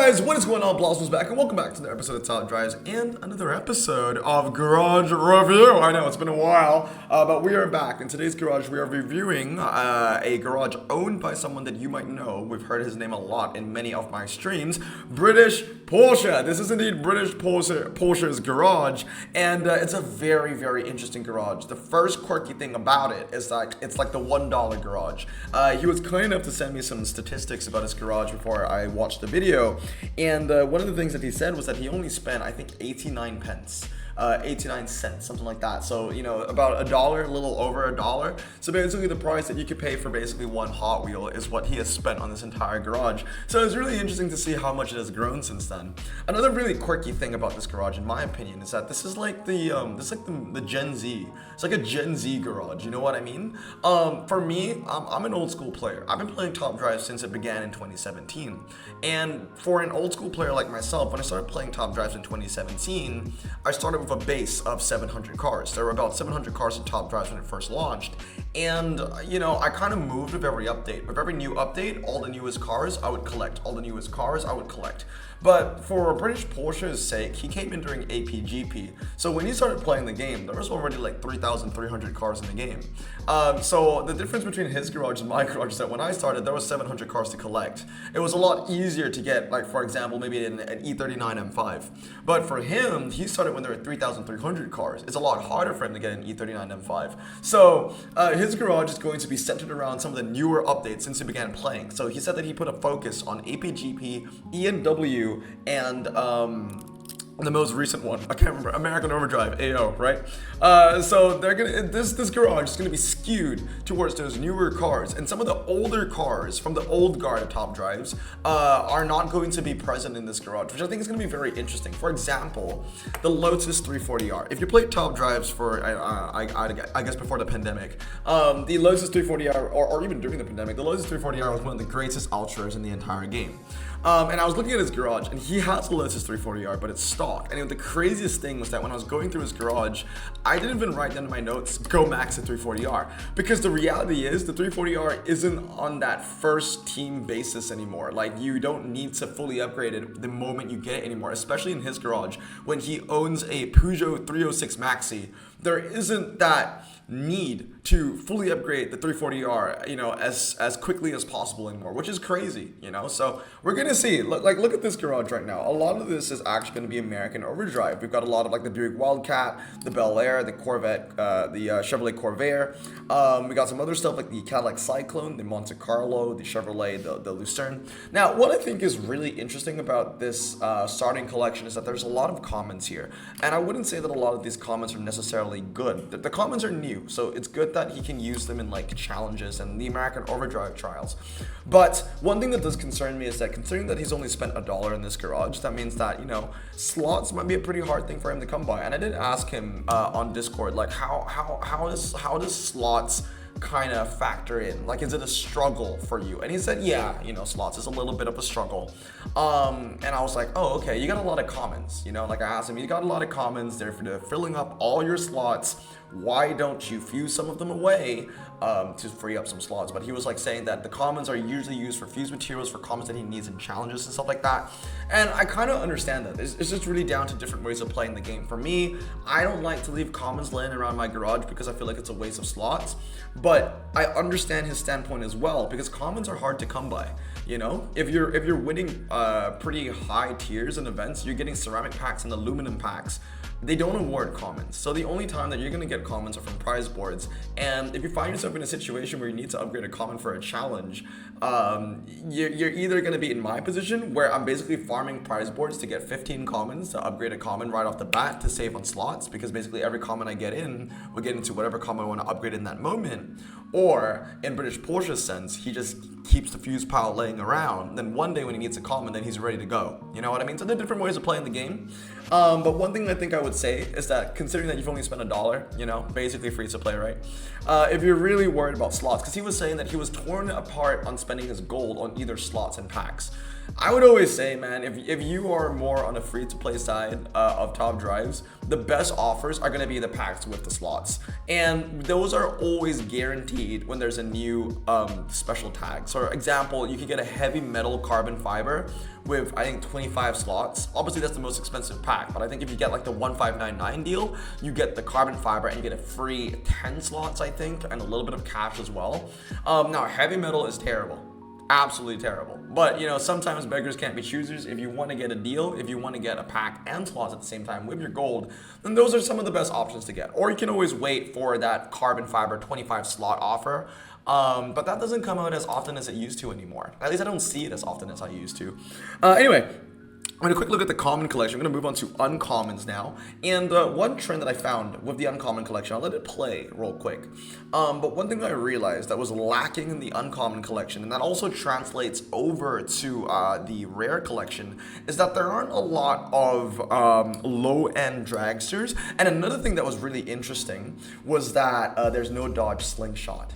Guys, what is going on? Blossom's back, and welcome back to another episode of Top Drives and another episode of Garage Review. I know it's been a while, but we are back. In today's garage, we are reviewing a garage owned by someone that you might know. We've heard his name a lot in many of my streams, British Porsche. This is indeed British Porsche's garage, and it's a very, very interesting garage. The first quirky thing about it is like it's like the $1 garage. He was kind enough to send me some statistics about his garage before I watched the video, and one of the things that he said was that he only spent, I think, 89 pence. 89 cents, something like that. So, you know, about $1, a little over $1. So basically the price that you could pay for basically one Hot Wheel is what he has spent on this entire garage. So it's really interesting to see how much it has grown since then. Another really quirky thing about this garage, in my opinion, is that this is like the Gen Z. It's like a Gen Z garage, you know what I mean? For me, I'm an old school player. I've been playing Top Drive since it began in 2017. And for an old school player like myself, when I started playing Top Drives in 2017, I started with a base of 700 cars. There were about 700 cars in Top Drives when it first launched. And, you know, I kind of moved with every update. With every new update, all the newest cars I would collect. All the newest cars I would collect. But for British Porsche's sake, he came in during APGP. So when he started playing the game, there was already like 3,300 cars in the game. So the difference between his garage and my garage is that when I started, there was 700 cars to collect. It was a lot easier to get, like, for example, maybe an E39 M5. But for him, he started when there were 3,300 cars. It's a lot harder for him to get an E39 M5. So his garage is going to be centered around some of the newer updates since he began playing. So he said that he put a focus on APGP, ENW, and the most recent one, I can't remember, American Overdrive, AO, right? So they're gonna, this garage is gonna be skewed towards those newer cars, and some of the older cars from the old guard of Top Drives are not going to be present in this garage, which I think is gonna be very interesting. For example, the Lotus 340R. If you played Top Drives for, I guess before the pandemic, the Lotus 340R, or even during the pandemic, the Lotus 340R was one of the greatest ultras in the entire game. And I was looking at his garage, and he has a Lotus 340R, but it's stock. And the craziest thing was that when I was going through his garage, I didn't even write down in my notes, go max the 340R. Because the reality is, the 340R isn't on that first team basis anymore. Like, you don't need to fully upgrade it the moment you get it anymore, especially in his garage. When he owns a Peugeot 306 Maxi, there isn't that need to fully upgrade the 340R, you know, as quickly as possible anymore, which is crazy, you know. So we're gonna see. Look at this garage right now. A lot of this is actually going to be American Overdrive. We've got a lot of like the Buick Wildcat, the Bel Air, the Corvette, the Chevrolet Corvair. We got some other stuff like the Cadillac Cyclone, the Monte Carlo, the Chevrolet, the Lucerne. Now, what I think is really interesting about this starting collection is that there's a lot of comments here, and I wouldn't say that a lot of these comments are necessarily good. The comments are new, so it's good that he can use them in like challenges and the American Overdrive trials. But one thing that does concern me is that considering that he's only spent $1 in this garage, that means that, you know, slots might be a pretty hard thing for him to come by. And I did ask him on Discord, like, how does slots kind of factor in? Like, is it a struggle for you? And he said, yeah, you know, slots is a little bit of a struggle. And I was like, oh, okay, you got a lot of commons, you know. Like, I asked him, you got a lot of commons, they're filling up all your slots. Why don't you fuse some of them away to free up some slots? But he was like saying that the commons are usually used for fuse materials, for commons that he needs in challenges and stuff like that. And I kind of understand that. It's just really down to different ways of playing the game. For me, I don't like to leave commons laying around my garage because I feel like it's a waste of slots. But I understand his standpoint as well, because commons are hard to come by. You know, if you're winning pretty high tiers in events, you're getting ceramic packs and aluminum packs. They don't award commons. So the only time that you're gonna get commons are from prize boards. And if you find yourself in a situation where you need to upgrade a common for a challenge, you're either gonna be in my position, where I'm basically farming prize boards to get 15 commons to upgrade a common right off the bat to save on slots, because basically every common I get in will get into whatever common I want to upgrade in that moment. Or in British Porsche's sense, he just keeps the fuse pile laying around. Then one day when he needs a common, then he's ready to go. You know what I mean? So there are different ways of playing the game. But one thing I think I would say is that considering that you've only spent $1, you know, basically free to play, right? If you're really worried about slots, because he was saying that he was torn apart on spending his gold on either slots and packs. I would always say, man, if you are more on the free-to-play side of top drives, the best offers are going to be the packs with the slots. And those are always guaranteed when there's a new special tag. So, for example, you can get a heavy metal carbon fiber with, I think, 25 slots. Obviously, that's the most expensive pack, but I think if you get like the 1599 deal, you get the carbon fiber and you get a free 10 slots, I think, and a little bit of cash as well. Now, heavy metal is terrible. Absolutely terrible. But sometimes beggars can't be choosers. If you want to get a deal, if you want to get a pack and slots at the same time with your gold, then those are some of the best options to get. Or you can always wait for that carbon fiber 25 slot offer. But that doesn't come out as often as it used to anymore. At least I don't see it as often as I used to. Anyway, I'm going to quick look at the common collection. I'm going to move on to uncommons now. And one trend that I found with the uncommon collection, I'll let it play real quick. But one thing that I realized that was lacking in the uncommon collection, and that also translates over to the rare collection, is that there aren't a lot of low-end dragsters. And another thing that was really interesting was that there's no dodge slingshot.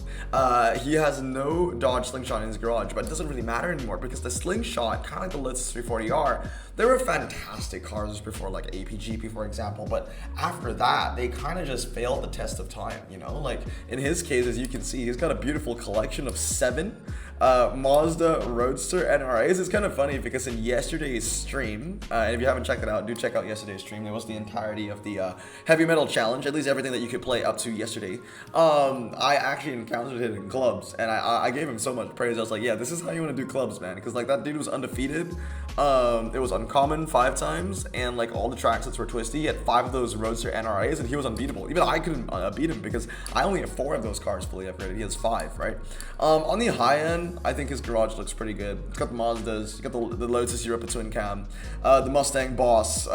He has no dodge slingshot in his garage, but it doesn't really matter anymore because the slingshot, kind of like the Lotus 340R, they were fantastic cars before, like APGP, for example, but after that, they kind of just failed the test of time, Like, in his case, as you can see, he's got a beautiful collection of 7 Mazda Roadster NRAs. It's kind of funny because in yesterday's stream, and if you haven't checked it out, do check out yesterday's stream. It was the entirety of the Heavy Metal Challenge, at least everything that you could play up to yesterday. I actually encountered it in clubs, and I gave him so much praise. I was like, yeah, this is how you want to do clubs, man, because like that dude was undefeated. It was uncommon 5 times, and like all the track sets were twisty. He had 5 of those Roadster NRAs, and he was unbeatable. Even I couldn't beat him because I only have 4 of those cars fully upgraded. He has 5, right? On the high end, I think his garage looks pretty good. It's got the Mazdas, you got the Lotus Europa twin cam, the Mustang Boss,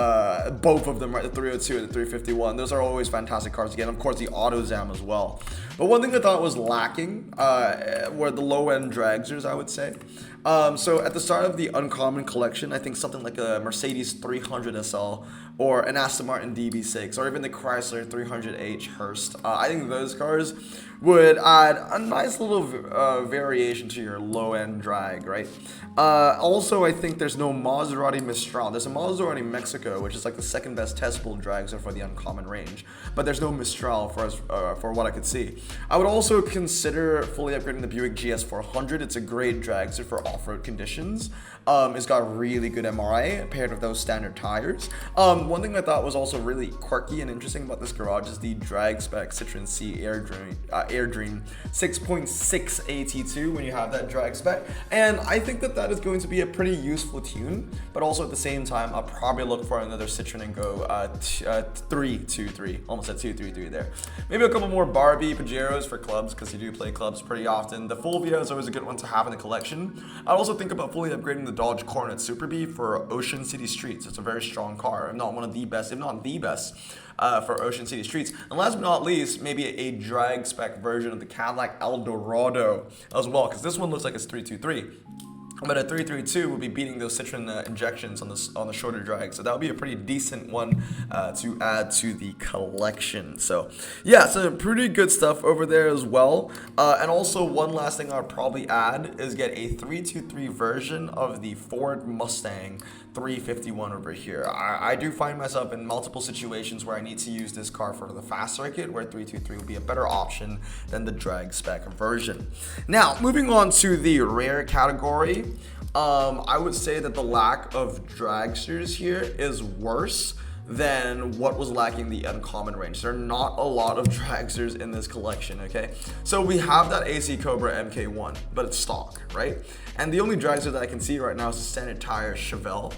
both of them, right? The 302 and the 351. Those are always fantastic cars to get. And of course, the AutoZam as well. But one thing I thought was lacking were the low-end dragsters, I would say. So at the start of the uncommon collection, I think something like a Mercedes 300 SL or an Aston Martin DB6 or even the Chrysler 300H Hurst. I think those cars would add a nice little variation to your low-end drag, right? Also, I think there's no Maserati Mistral. There's a Maserati Mexico, which is like the second best testable dragster for the uncommon range, but there's no Mistral for what I could see. I would also consider fully upgrading the Buick GS400. It's a great dragster for off-road conditions. It's got really good MRI paired with those standard tires. One thing I thought was also really quirky and interesting about this garage is the drag spec Citroen C Airdream 6.6 AT2 when you have that drag spec, and I think that is going to be a pretty useful tune. But also at the same time, I'll probably look for another Citroen & Go 323, almost at 233 there. Maybe a couple more Barbie Pajeros for clubs because you do play clubs pretty often. The Fulvia is always a good one to have in the collection. I'd also think about fully upgrading the Dodge Coronet Super Bee for Ocean City streets. It's a very strong car, if not one of the best, if not the best, for Ocean City streets. And last but not least, maybe a drag spec version of the Cadillac Eldorado as well, because this one looks like it's 323. But a 332 would be beating those Citroen injections on the shorter drag, so that would be a pretty decent one to add to the collection. So yeah, so pretty good stuff over there as well. And also one last thing I'd probably add is get a 323 version of the Ford Mustang 351 over here. I do find myself in multiple situations where I need to use this car for the fast circuit, where 323 would be a better option than the drag spec version. Now, moving on to the rare category, I would say that the lack of dragsters here is worse than what was lacking the uncommon range. There are not a lot of dragsters in this collection, okay? So we have that AC Cobra MK1, but it's stock, right? And the only dragster that I can see right now is the standard tire Chevelle.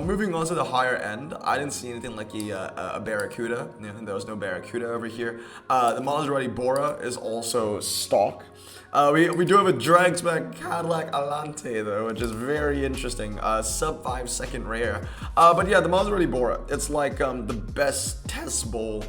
Moving on to the higher end, I didn't see anything like a Barracuda. There was no Barracuda over here. The Maserati Bora is also stock. We do have a drag spec Cadillac Alante though, which is very interesting. Sub 5 second rare. But yeah, the Maserati Bora, it's like the best testable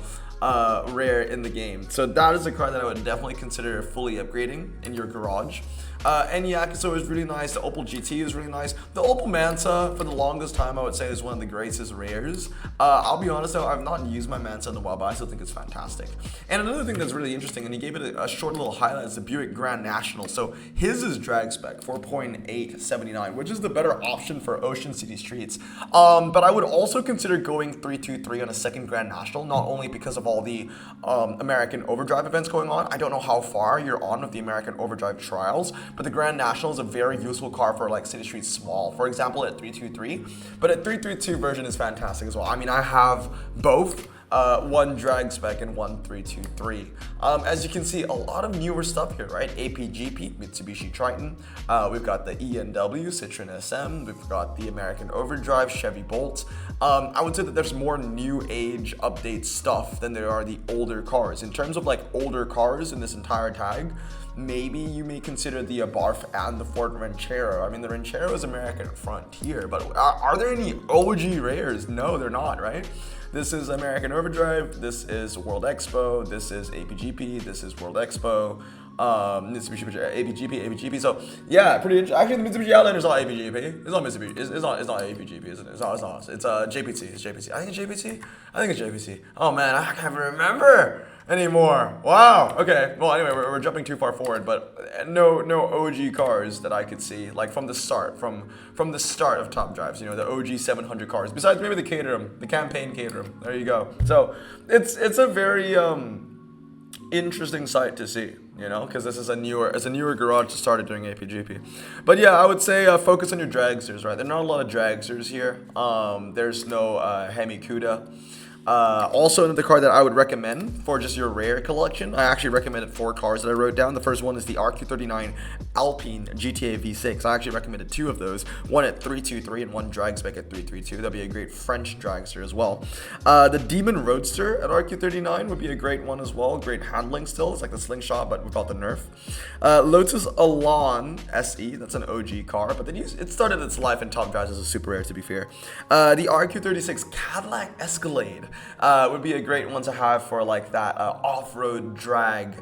rare in the game. So that is a car that I would definitely consider fully upgrading in your garage. Yakuso is really nice. The Opel GT is really nice. The Opel Manta, for the longest time, I would say is one of the greatest rares. I'll be honest though, I've not used my Manta in a while, but I still think it's fantastic. And another thing that's really interesting, and he gave it a short little highlight, is the Buick Grand National. So his is drag spec 4.879, which is the better option for Ocean City streets. But I would also consider going 323 on a second Grand National, not only because of all the American Overdrive events going on. I don't know how far you're on with the American Overdrive trials, but the Grand National is a very useful car for like city streets small. For example, at 323, but a 332 version is fantastic as well. I mean, I have both. One drag spec and one 323. As you can see, a lot of newer stuff here, right? APGP, Mitsubishi Triton. We've got the ENW, Citroen SM. We've got the American Overdrive, Chevy Bolt. I would say that there's more new age update stuff than there are the older cars. In terms of like older cars in this entire tag, maybe you may consider the Abarth and the Ford Ranchero. I mean, the Ranchero is American Frontier, but are there any OG rares? No, they're not, right? This is American Overdrive, this is World Expo, this is APGP, this is World Expo, Mitsubishi APGP. So yeah, pretty interesting. Actually, the Mitsubishi Outlander is not APGP. It's not Mitsubishi. It's not APGP, isn't it? It's not. It's JPT. It's JPT. I think it's JPT. I think it's JPT. Oh man, I can't remember anymore. Wow. Okay. Well, anyway, we're jumping too far forward, but no OG cars that I could see like from the start, from the start of Top Drives. You know, the OG 700 cars. Besides maybe the Caterham, the campaign Caterham. There you go. So it's a very interesting sight to see, you know, because this is a newer garage that started doing APGP. But yeah, I would say focus on your dragsters, right? There are not a lot of dragsters here. There's no Hemi Cuda. Also another car that I would recommend for just your rare collection. I actually recommended 4 cars that I wrote down. The first one is the RQ39 Alpine GTA V6. I actually recommended 2 of those, one at 323 and one drag spec at 332. That'd be a great French dragster as well. The Demon Roadster at RQ39 would be a great one as well. Great handling still. It's like the Slingshot, but without the nerf. Lotus Elan SE. That's an OG car, but then it started its life in Top Drives as a super rare, to be fair. The RQ36 Cadillac Escalade would be a great one to have for like that off-road drag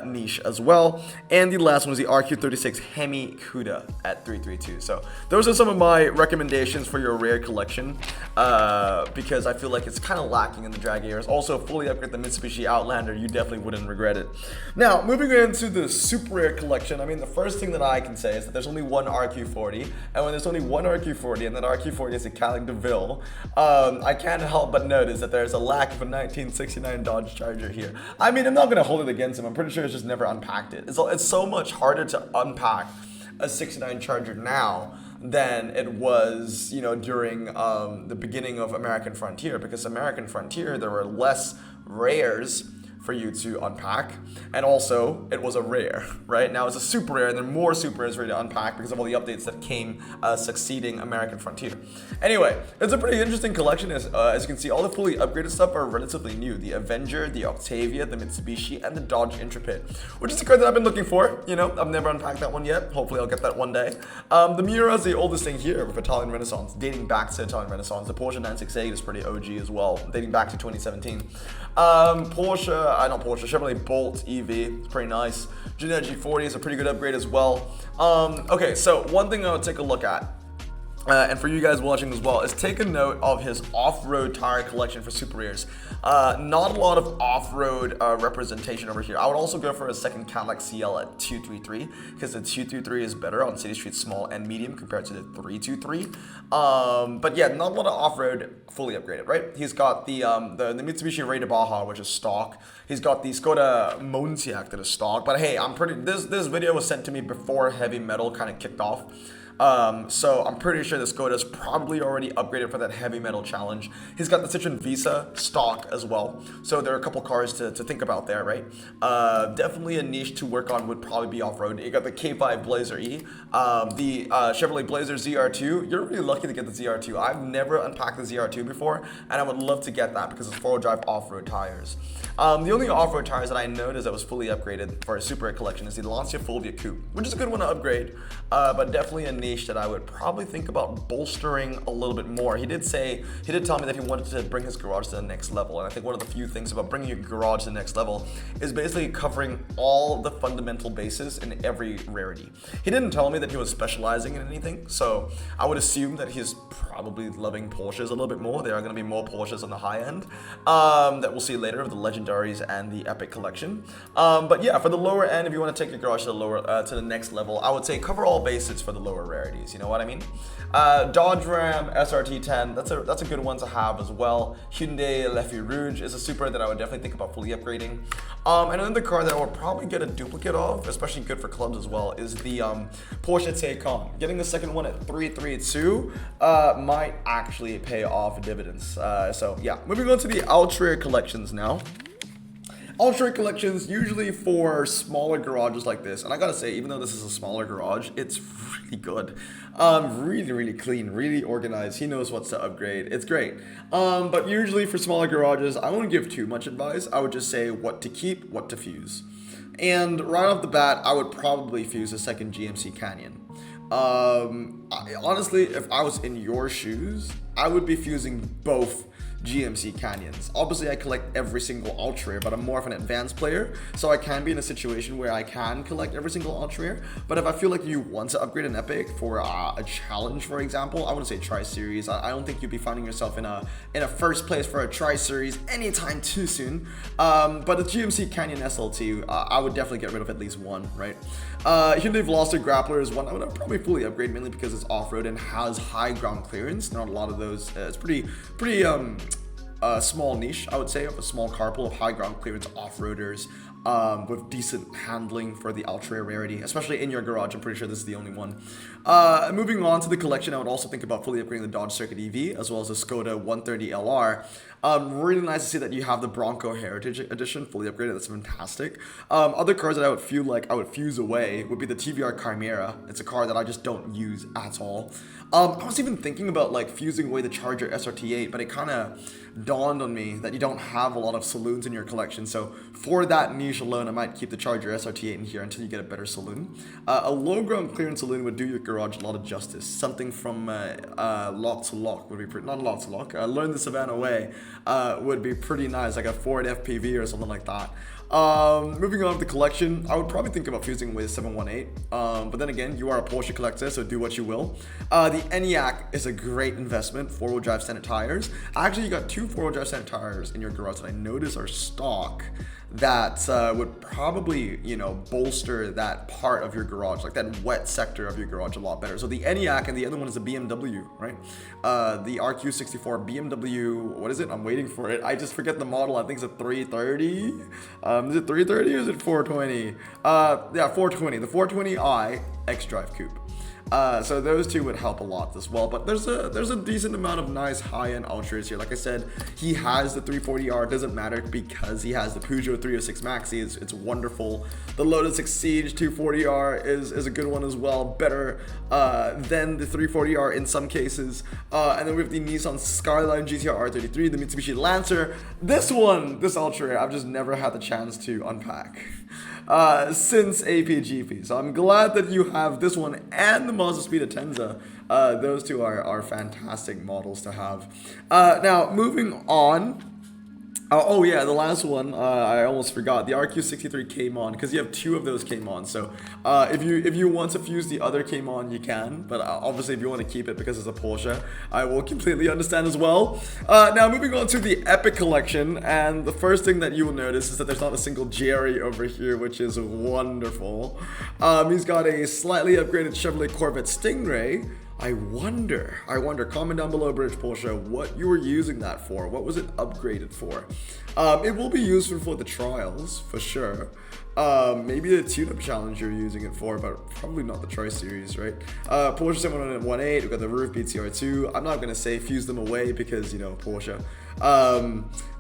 niche as well. And the last one was the RQ36 Hemi Cuda at 332. So those are some of my recommendations for your rare collection, because I feel like it's kind of lacking in the drag areas. Also, fully upgrade the Mitsubishi Outlander. You definitely wouldn't regret it. Now, moving into the super rare collection, I mean, the first thing that I can say is that there's only one RQ40, and when there's only one RQ40, and that RQ40 is a Cadillac DeVille, I can't help but notice that there's a lack of a 1969 Dodge Charger here. I mean, I'm not gonna hold it against him. I'm pretty sure it's just never unpacked it. It's so much harder to unpack a 69 Charger now than it was, you know, during the beginning of American Frontier, because American Frontier, there were less rares for you to unpack, and also it was a rare. Right now it's a super rare, and there are more super rares for you to unpack because of all the updates that came succeeding American Frontier. Anyway, it's a pretty interesting collection. As you can see, all the fully upgraded stuff are relatively new. The Avenger, the Octavia, the Mitsubishi, and the Dodge Intrepid, which is a car that I've been looking for. You know, I've never unpacked that one yet. Hopefully I'll get that one day. The Miura is the oldest thing here with Italian Renaissance, dating back to Italian Renaissance. The Porsche 968 is pretty OG as well, dating back to 2017. Chevrolet Bolt EV, it's pretty nice. Ginetta G40 is a pretty good upgrade as well. Okay, so one thing I would take a look at, and for you guys watching as well, is take a note of his off-road tire collection for super rares. Not a lot of off-road representation over here. I would also go for a second Cadillac CL at 233, because the 233 is better on city streets small and medium compared to the 323. But yeah, not a lot of off-road fully upgraded, right? He's got the Mitsubishi Ray de Baja, which is stock. He's got the Skoda Monsiak that is stock. But hey, this video was sent to me before heavy metal kind of kicked off. So I'm pretty sure the Skoda is probably already upgraded for that heavy metal challenge. He's got the Citroen Visa stock as well. So there are a couple cars to think about there, right? Definitely a niche to work on would probably be off-road. You got the K5 Blazer E, the Chevrolet Blazer ZR2. You're really lucky to get the ZR2. I've never unpacked the ZR2 before, and I would love to get that because it's four-wheel drive off-road tires. The only off-road tires that I noticed that was fully upgraded for a super collection is the Lancia Fulvia Coupe, which is a good one to upgrade, but definitely a niche niche that I would probably think about bolstering a little bit more. He did tell me that he wanted to bring his garage to the next level, and I think one of the few things about bringing your garage to the next level is basically covering all the fundamental bases in every rarity. He didn't tell me that he was specializing in anything, so I would assume that he's probably loving Porsches a little bit more. There are going to be more Porsches on the high end that we'll see later of the legendaries and the epic collection. But yeah, for the lower end, if you want to take your garage to the next level, I would say cover all bases for the lower rarities. You know what I mean? Dodge Ram SRT10, that's a good one to have as well. Hyundai Le Rouge is a super that I would definitely think about fully upgrading. And another car that I would probably get a duplicate of, especially good for clubs as well, is the Porsche Taycan. Getting the second one at 332 might actually pay off dividends. So yeah, moving on to the ultra collections now. Ultra collections usually for smaller garages like this, and I gotta say, even though this is a smaller garage, it's really good. Really clean, really organized. He knows what's to upgrade. It's great. But usually for smaller garages, I won't give too much advice. I would just say what to keep, what to fuse. And right off the bat, I would probably fuse a second GMC Canyon. Honestly, if I was in your shoes, I would be fusing both GMC Canyons. Obviously, I collect every single ultra rare, but I'm more of an advanced player, so I can be in a situation where I can collect every single ultra rare. But if I feel like you want to upgrade an epic for a challenge, for example, I wouldn't say tri-series. I don't think you'd be finding yourself in a first place for a tri-series anytime too soon. But the GMC Canyon SLT, I would definitely get rid of at least one, right? Hyundai Veloster Grappler is one I would probably fully upgrade, mainly because it's off-road and has high ground clearance. Not a lot of those. It's pretty small niche, I would say, of a small car pool of high ground clearance off-roaders with decent handling for the ultra rarity, especially in your garage. I'm pretty sure this is the only one. Moving on to the collection, I would also think about fully upgrading the Dodge Circuit EV as well as the Skoda 130 LR. Really nice to see that you have the Bronco Heritage Edition fully upgraded. That's fantastic. Other cars that I would feel like I would fuse away would be the TVR Chimera. It's a car that I just don't use at all. I was even thinking about like fusing away the Charger SRT8, but it kind of dawned on me that you don't have a lot of saloons in your collection. So for that niche alone, I might keep the Charger SRT8 in here until you get a better saloon. A low ground clearance saloon would do your garage a lot of justice. Something from Lock to Lock would be pretty, not Lock to Lock, Learn the Savannah Way would be pretty nice, like a Ford FPV or something like that. Moving on to the collection, I would probably think about fusing with 718, but then again, you are a Porsche collector, so do what you will. The ENIAC is a great investment, four-wheel drive standard tires. Actually, you got two four-wheel drive standard tires in your garage that I notice are stock that would probably, bolster that part of your garage, like that wet sector of your garage a lot better. So the ENIAC, and the other one is a BMW, right? The RQ64 BMW, what is it? I'm waiting for it. I just forget the model. I think it's a 330. Is it 330 or is it 420? Yeah, 420. The 420i X-Drive Coupe. So those two would help a lot as well, but there's a decent amount of nice high-end ultras here. Like I said, he has the 340R. It doesn't matter because he has the Peugeot 306 Maxi. It's wonderful. The Lotus Exige 240R is a good one as well, better than the 340R in some cases. And then we have the Nissan Skyline GTR R33, the Mitsubishi Lancer. This ultra rare, I've just never had the chance to unpack since APGP. So I'm glad that you have this one and the Mazda Speed Atenza. Those two are fantastic models to have. Now, moving on. Oh yeah, the last one, I almost forgot, the RQ63 Cayman, because you have two of those Cayman. So if you want to fuse the other Cayman, you can, but obviously if you want to keep it because it's a Porsche, I will completely understand as well. Now moving on to the Epic collection, and the first thing that you will notice is that there's not a single Jerry over here, which is wonderful. He's got a slightly upgraded Chevrolet Corvette Stingray. I wonder, comment down below, British Porsche, what you were using that for. What was it upgraded for? It will be useful for the trials, for sure. Maybe the tune-up challenge you're using it for, but probably not the Tri-Series, right? Porsche 718, we've got the Roof BTR2. I'm not going to say fuse them away because, Porsche.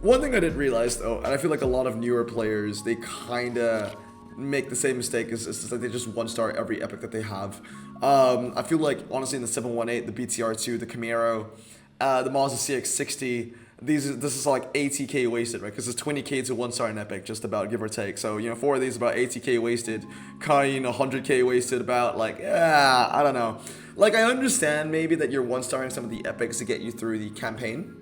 One thing I didn't realize, though, and I feel like a lot of newer players, they kind of make the same mistake is like they just one-star every epic that they have. I feel like, honestly, in the 718, the BTR2, the Camaro, the Mazda CX-60, this is like 80k wasted, right? Because it's 20k to 1 star in Epic, just about, give or take. So, 4 of these about 80k wasted. Kain, 100k wasted, about, like, yeah, I don't know. Like, I understand maybe that you're 1 starring some of the epics to get you through the campaign.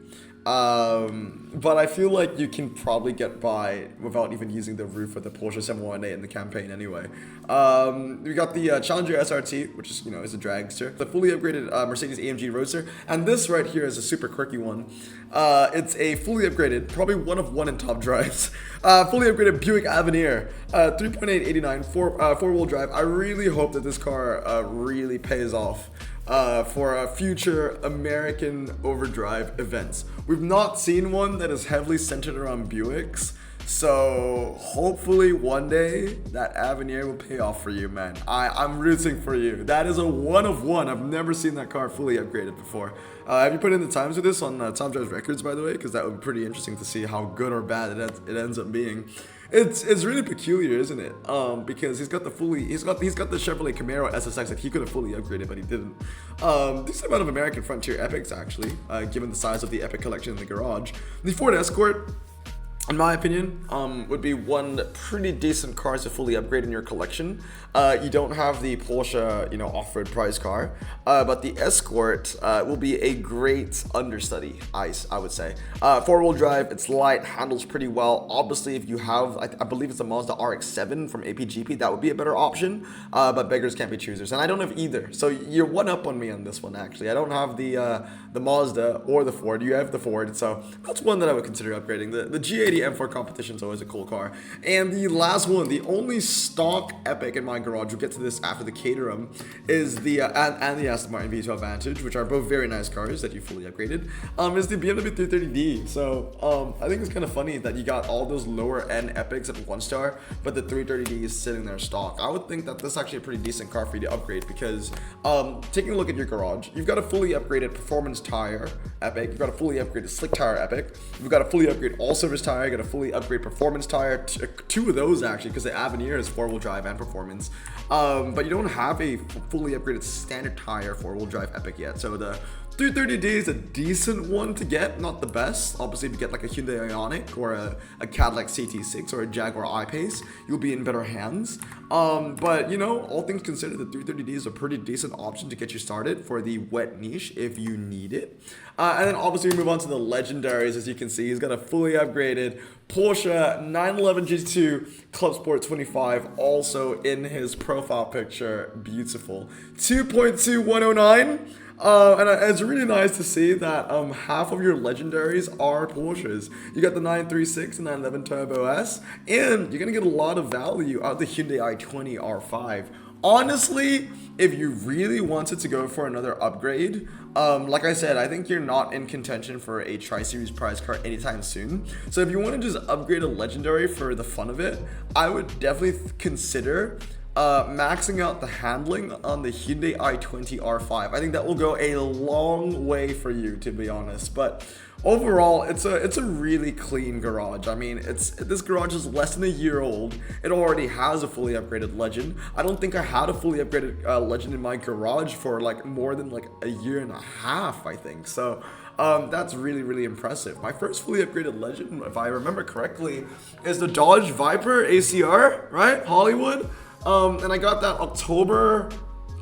But I feel like you can probably get by without even using the roof of the Porsche 718 in the campaign anyway. We got the Challenger SRT, which is, is a dragster. The fully upgraded Mercedes AMG Roadster. And this right here is a super quirky one. It's a fully upgraded, probably one of one in top drives, fully upgraded Buick Avenir, 3.889, four-wheel drive. I really hope that this car really pays off for future American overdrive events. We've not seen one that is heavily centered around Buicks, so hopefully one day that Avenir will pay off for you, man. I'm rooting for you. That is a one of one. I've never seen that car fully upgraded before. Have you put in the times with this on Tom Drives Records, by the way? Because that would be pretty interesting to see how good or bad it ends up being. It's really peculiar, isn't it? Because he's got the Chevrolet Camaro SSX that he could have fully upgraded, but he didn't. Decent amount of American Frontier Epics, actually, given the size of the Epic collection in the garage. The Ford Escort, in my opinion, would be one pretty decent car to fully upgrade in your collection. You don't have the Porsche, off-road prize car, but the Escort will be a great understudy, I would say. Four-wheel drive, it's light, handles pretty well. Obviously, if you have, I believe it's a Mazda RX-7 from APGP, that would be a better option, but beggars can't be choosers, and I don't have either. So you're one up on me on this one, actually. I don't have the Mazda or the Ford. You have the Ford, so that's one that I would consider upgrading. The G80 M4 competition is always a cool car. And the last one, the only stock Epic in my garage, we'll get to this after the Caterham, is the and the Aston Martin V12 Vantage, which are both very nice cars that you fully upgraded, is the BMW 330D. So I think it's kind of funny that you got all those lower end Epics at 1 star, but the 330D is sitting there stock. I would think that this is actually a pretty decent car for you to upgrade, because taking a look at your garage, you've got a fully upgraded performance tire Epic, you've got a fully upgraded slick tire Epic, you've got a fully upgraded all surface tire, you got a fully upgraded performance tire, two of those actually, because the Avenir is four-wheel drive and performance, but you don't have a fully upgraded standard tire four-wheel drive Epic yet. So the 330D is a decent one to get, not the best. Obviously, if you get like a Hyundai Ioniq or a Cadillac CT6 or a Jaguar I-Pace, you'll be in better hands. But all things considered, the 330D is a pretty decent option to get you started for the wet niche if you need it. And then obviously we move on to the legendaries. As you can see, he's got a fully upgraded Porsche 911 GT2 Club Sport 25, also in his profile picture. Beautiful. 2.2109. And it's really nice to see that half of your legendaries are Porsches. You got the 936 and 911 Turbo S, and you're gonna get a lot of value out of the Hyundai i20 R5. Honestly, if you really wanted to go for another upgrade, like I said, I think you're not in contention for a Tri-Series prize car anytime soon. So if you want to just upgrade a legendary for the fun of it, I would definitely consider maxing out the handling on the Hyundai i20 R5. I think that will go a long way for you, to be honest. But overall, it's a really clean garage. I mean, this garage is less than a year old. It already has a fully upgraded Legend. I don't think I had a fully upgraded Legend in my garage for like more than like a year and a half, I think. So that's really, really impressive. My first fully upgraded Legend, if I remember correctly, is the Dodge Viper ACR, right? Hollywood. And I got that October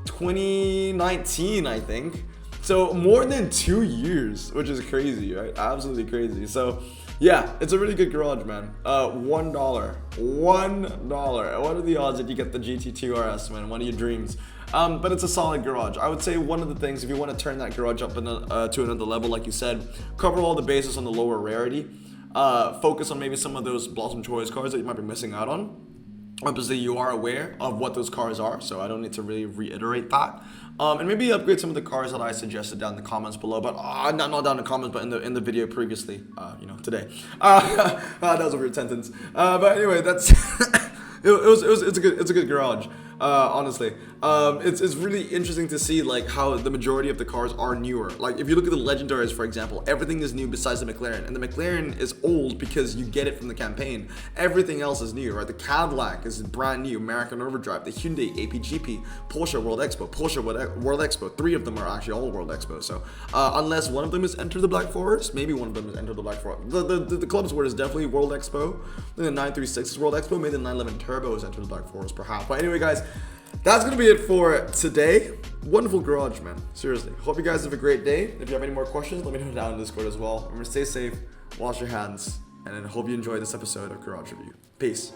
2019, I think. So more than 2 years, which is crazy, right? Absolutely crazy. So yeah, it's a really good garage, man. $1. $1. What are the odds that you get the GT2 RS, man? One of your dreams. But it's a solid garage. I would say one of the things, if you want to turn that garage up to another level, like you said, cover all the bases on the lower rarity. Focus on maybe some of those Blossom Choice cars that you might be missing out on. Obviously, you are aware of what those cars are, so I don't need to really reiterate that. And maybe upgrade some of the cars that I suggested down in the comments below, but not down in the comments, but in the video previously, today. That was a weird sentence. But anyway, that's it's a good garage. honestly. It's really interesting to see like how the majority of the cars are newer. Like if you look at the legendaries, for example, everything is new besides the McLaren, and the McLaren is old because you get it from the campaign. Everything else is new, right? The Cadillac is brand new, American Overdrive, the Hyundai APGP, Porsche World Expo, Porsche World Expo. 3 of them are actually all World Expo. So unless one of them is Enter the Black Forest, maybe one of them is Enter the Black Forest. The club's word is definitely World Expo. Then the 936 is World Expo. Maybe the 911 Turbo is Enter the Black Forest, perhaps. But anyway, guys, that's gonna be it for today. Wonderful garage, man. Seriously. Hope you guys have a great day. If you have any more questions, let me know down in Discord as well. Remember, stay safe, wash your hands, and I hope you enjoyed this episode of Garage Review. Peace.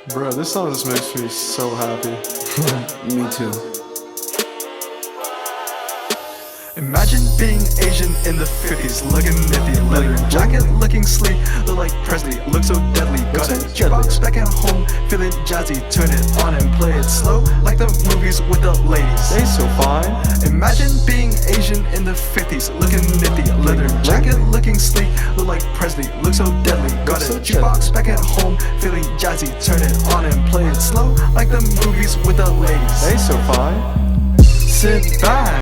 Bro, this song just makes me so happy. Me too. Imagine being Asian in the 50s, looking nifty, leather jacket, looking sleek, look like Presley, look so deadly. Got a jukebox back at home, feeling jazzy, turn it on and play it slow, like the movies with the ladies. They so fine. Imagine being Asian in the 50s, looking nifty, leather jacket, looking sleek, look like Presley, look so deadly. Got a jukebox back at home, feeling jazzy, turn it on and play it slow, like the movies with the ladies. They so fine. Sit back.